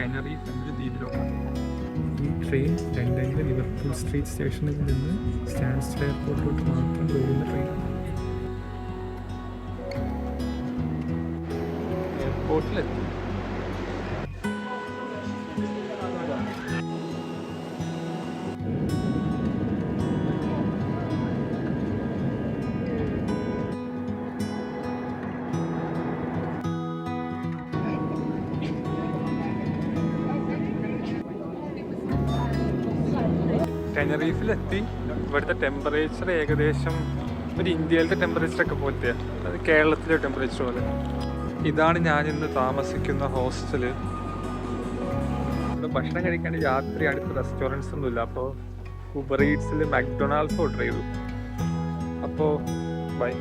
ടെനറീഫ് എന്നൊരു ദ്വീപിലോട്ടാണ്. ഈ ട്രെയിൻ ലണ്ടനിലെ ലിവർപൂൾ സ്ട്രീറ്റ് സ്റ്റേഷനിൽ നിന്ന് സ്റ്റാൻസ്റ്റഡ് എയർപോർട്ടിലോട്ട് മാത്രം പോകുന്ന ട്രെയിനാണ്. എയർപോർട്ടിലെത്തി. ടെനറീഫിലെത്തി. ഇവിടുത്തെ ടെമ്പറേച്ചർ ഏകദേശം ഒരു ഇന്ത്യയിലത്തെ ടെമ്പറേച്ചറൊക്കെ പോലത്തെ, അത് കേരളത്തിലെ ടെമ്പറേച്ചർ പോലെ. ഇതാണ് ഞാനിന്ന് താമസിക്കുന്ന ഹോസ്റ്റല്. ഇവിടെ ഭക്ഷണം കഴിക്കാൻ രാത്രി അടുത്ത റെസ്റ്റോറൻറ്റ്സ് ഒന്നുമില്ല. അപ്പോൾ ഉബർ ഈറ്റ്സിൽ മക്ഡൊണാൾഡ്സ് ഓർഡർ ചെയ്തു. അപ്പോൾ ബൈ.